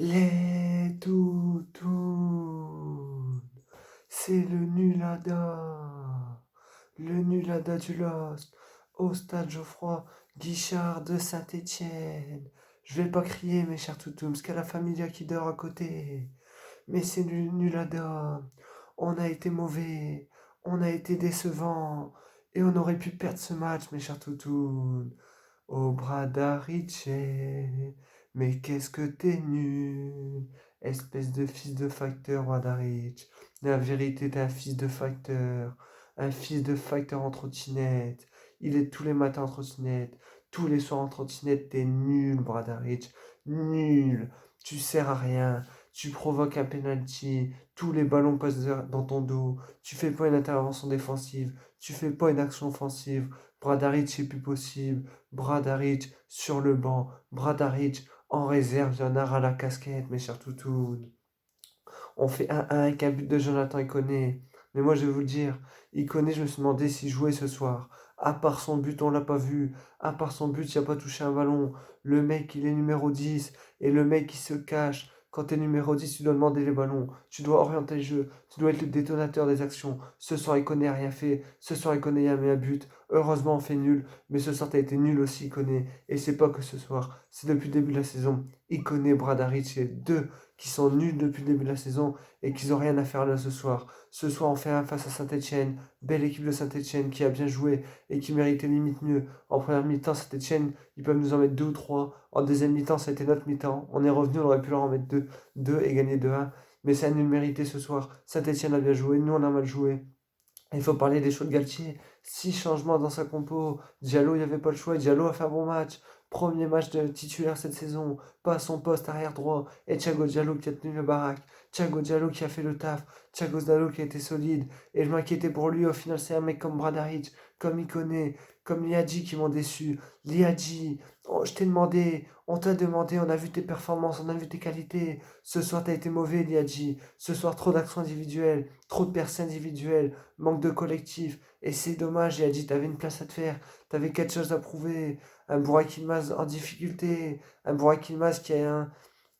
Les toutous, c'est le Nulada. Le Nulada du Lost, au stade Geoffroy Guichard de Saint-Étienne. Je vais pas crier, mes chers toutous, parce qu'il y a la familia qui dort à côté. Mais c'est le Nulada. On a été mauvais, on a été décevant, et on aurait pu perdre ce match, mes chers toutous. Au bras d'Ariche, mais qu'est-ce que t'es nul, espèce de fils de facteur, Wadarich. La vérité, t'es un fils de facteur en trottinette. Il est tous les matins en trottinette, tous les soirs en trottinette, t'es nul, Bradarich, nul. Tu sers à rien, tu provoques un penalty, tous les ballons passent dans ton dos, tu fais pas une intervention défensive, tu fais pas une action offensive. Bradaric, c'est plus possible. Bradaric sur le banc. Bradaric en réserve. Il y en a ras la casquette, mes chers toutous. On fait 1-1 avec un but de Jonathan Iconé. Mais moi, je vais vous le dire, Iconé, je me suis demandé s'il jouait ce soir. À part son but, on l'a pas vu. À part son but, il n'a pas touché un ballon. Le mec, il est numéro 10. Et le mec, il se cache. Quand tu es numéro 10, tu dois demander les ballons. Tu dois orienter le jeu. Tu dois être le détonateur des actions. Ce soir, Iconé n'a rien fait. Ce soir, Iconé a mis un but. Heureusement, on fait nul. Mais ce soir, tu as été nul aussi, Iconé. Et c'est pas que ce soir. C'est depuis le début de la saison. Iconé, Bradaric, c'est deux qui sont nuls depuis le début de la saison et qu'ils n'ont rien à faire là ce soir. Ce soir, on fait un face à Saint-Etienne. Belle équipe de Saint-Etienne qui a bien joué et qui méritait limite mieux. En première mi-temps, Saint-Etienne, ils peuvent nous en mettre deux ou trois. En deuxième mi-temps, ça a été notre mi-temps. On est revenu, on aurait pu leur en mettre deux et gagner 2-1. Mais c'est un nul mérité ce soir. Saint-Etienne a bien joué, nous on a mal joué. Il faut parler des choix de Galtier. 6 changements dans sa compo. Diallo, il n'y avait pas le choix. Diallo a fait un bon match. Premier match de titulaire cette saison. Pas à son poste arrière droit. Et Thiago Diallo qui a tenu le baraque. Thiago Diallo qui a fait le taf. Thiago Diallo qui a été solide. Et je m'inquiétais pour lui. Au final, c'est un mec comme Bradaric, comme Ikoné, comme Liadji qui m'ont déçu. Liadji, oh, je t'ai demandé. On t'a demandé. On a vu tes performances. On a vu tes qualités. Ce soir, t'as été mauvais, Liadji. Ce soir, trop d'actions individuelles. Trop de percées individuelles. Manque de collectif. Et c'est dommage, il a dit, t'avais une place à te faire, t'avais quelque chose à prouver. Un Burak Yılmaz en difficulté, un Burak Yılmaz qui a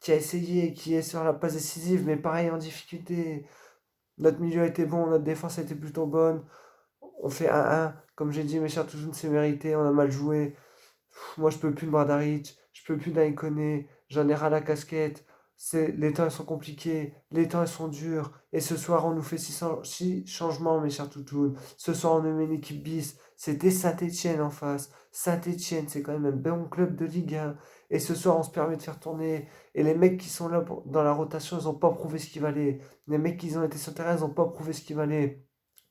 essayé, qui est sur la passe décisive, mais pareil en difficulté. Notre milieu a été bon, notre défense a été plutôt bonne. On fait 1-1, comme j'ai dit, mes chers toujours c'est mérité, on a mal joué. Moi, je peux plus de Bradaric, je peux plus d'Aïkoné, j'en ai ras la casquette. Les temps ils sont compliqués, les temps ils sont durs. Et ce soir, on nous fait 6 changements, mes chers toutous. Ce soir, on nous met une équipe bis. C'était Saint-Etienne en face. Saint-Etienne, c'est quand même un bon club de Ligue 1. Et ce soir, on se permet de faire tourner. Et les mecs qui sont là dans la rotation, ils n'ont pas prouvé ce qu'il valait. Les mecs qui ont été sur le terrain, ils n'ont pas prouvé ce qu'il valait.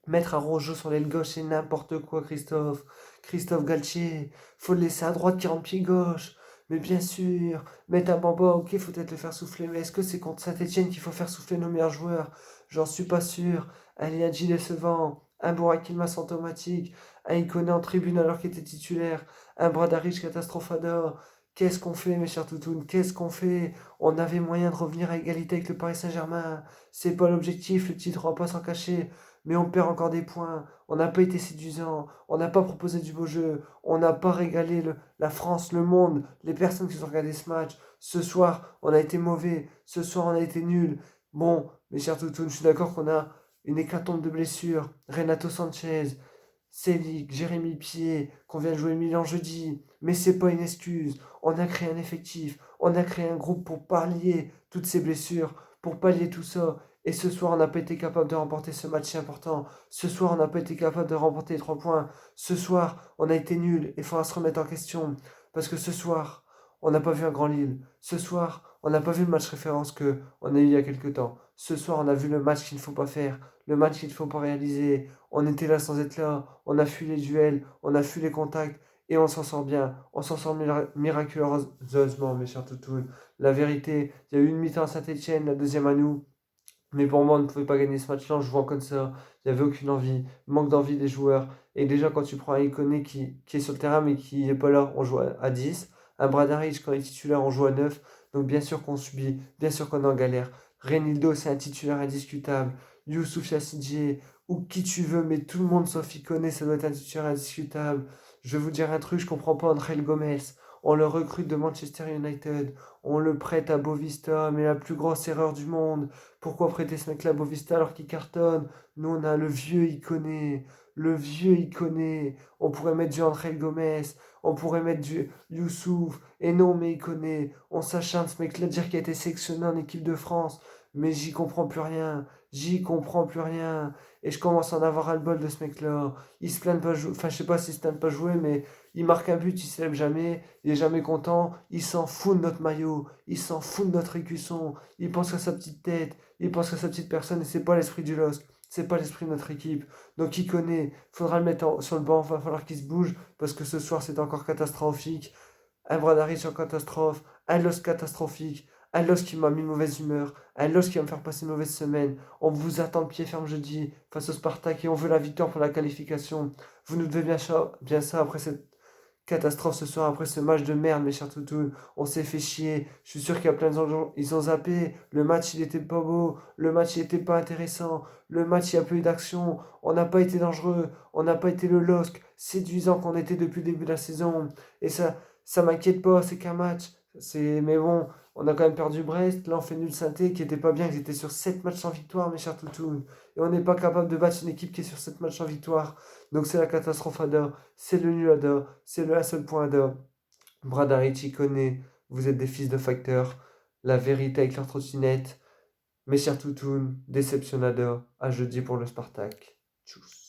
Mettre un Rojo sur l'aile gauche, c'est n'importe quoi, Christophe. Christophe Galtier, faut le laisser à droite qui rentre pied gauche. Mais bien sûr, mettre un Bamba, ok, faut peut-être le faire souffler. Mais est-ce que c'est contre Saint-Etienne qu'il faut faire souffler nos meilleurs joueurs? J'en suis pas sûr. Un Liadji décevant, un Burak Yılmaz automatique, un Ikoné en tribune alors qu'il était titulaire, un Bradaric catastrophador. Qu'est-ce qu'on fait, mes chers toutounes? Qu'est-ce qu'on fait? On avait moyen de revenir à égalité avec le Paris Saint-Germain. C'est pas l'objectif, le titre, on va pas s'en cacher. Mais on perd encore des points. On n'a pas été séduisant. On n'a pas proposé du beau jeu. On n'a pas régalé la France, le monde, les personnes qui ont regardé ce match. Ce soir, on a été mauvais. Ce soir, on a été nul. Bon, mes chers toutous, je suis d'accord qu'on a une hécatombe de blessures. Renato Sanchez, Selic, Jérémy Pied, qu'on vient de jouer Milan jeudi. Mais c'est pas une excuse. On a créé un effectif. On a créé un groupe pour pallier toutes ces blessures, pour pallier tout ça. Et ce soir, on n'a pas été capable de remporter ce match si important. Ce soir, on n'a pas été capable de remporter les 3 points. Ce soir, on a été nul et il faudra se remettre en question. Parce que ce soir, on n'a pas vu un grand Lille. Ce soir, on n'a pas vu le match référence que on a eu il y a quelques temps. Ce soir, on a vu le match qu'il ne faut pas faire, le match qu'il ne faut pas réaliser. On était là sans être là. On a fui les duels, on a fui les contacts et on s'en sort bien. On s'en sort miraculeusement, mes chers toutous. La vérité, il y a eu une mi-temps à Saint-Etienne, la deuxième à nous. Mais pour moi, on ne pouvait pas gagner ce match-là, je vois comme ça. Il n'y avait aucune envie, manque d'envie des joueurs. Et déjà, quand tu prends un Iconé qui est sur le terrain mais qui n'est pas là, on joue à 10. Un Bradaric, quand il est titulaire, on joue à 9. Donc bien sûr qu'on subit, bien sûr qu'on est en galère. Renildo, c'est un titulaire indiscutable. Youssouf Yassidje, ou qui tu veux, mais tout le monde sauf Iconé, ça doit être un titulaire indiscutable. Je vais vous dire un truc, je comprends pas André Gomez. On le recrute de Manchester United. On le prête à Bovista, mais la plus grosse erreur du monde. Pourquoi prêter ce mec-là à Bovista alors qu'il cartonne? Nous, on a le vieux Iconé. Le vieux Iconé. On pourrait mettre du André Gomez. On pourrait mettre du Youssouf. Et non, mais Iconé. On s'acharne ce mec-là dire qu'il a été sélectionné en équipe de France. Mais j'y comprends plus rien. J'y comprends plus rien. Et je commence à en avoir ras-le-bol de ce mec-là. Il se plaint de pas jouer. Enfin, je sais pas s'il se plaint de pas jouer, mais il marque un but, il se lève jamais. Il est jamais content. Il s'en fout de notre maillot. Il s'en fout de notre écusson. Il pense qu'à sa petite tête. Il pense qu'à sa petite personne. Et c'est pas l'esprit du LOSC. C'est pas l'esprit de notre équipe. Donc il connaît. Faudra le mettre sur le banc. Va falloir qu'il se bouge. Parce que ce soir, c'est encore catastrophique. Un Bradaric en catastrophe, un LOSC catastrophique, un LOSC qui m'a mis mauvaise humeur, un LOSC qui va me faire passer une mauvaise semaine. On vous attend de pied ferme jeudi face au Spartak et on veut la victoire pour la qualification. Vous nous devez bien ça après cette catastrophe ce soir, après ce match de merde, mes chers toutous. On s'est fait chier. Je suis sûr qu'il y a plein de gens, ils ont zappé. Le match, il était pas beau. Le match, il était pas intéressant. Le match, il n'y a pas eu d'action. On n'a pas été dangereux. On n'a pas été le LOSC séduisant qu'on était depuis le début de la saison. Et ça m'inquiète pas, c'est qu'un match. Mais bon, on a quand même perdu Brest. Là, on fait nul Saint-Étienne qui était pas bien. Ils étaient sur 7 matchs sans victoire, mes chers toutous. Et on n'est pas capable de battre une équipe qui est sur 7 matchs sans victoire. Donc c'est la catastrophe Ada. C'est le nul Ada. C'est le un seul point Ada. Bradarici connaît. Vous êtes des fils de facteurs. La vérité avec leur trottinette. Mes chers toutous, déception Ada. À jeudi pour le Spartak. Tchuss.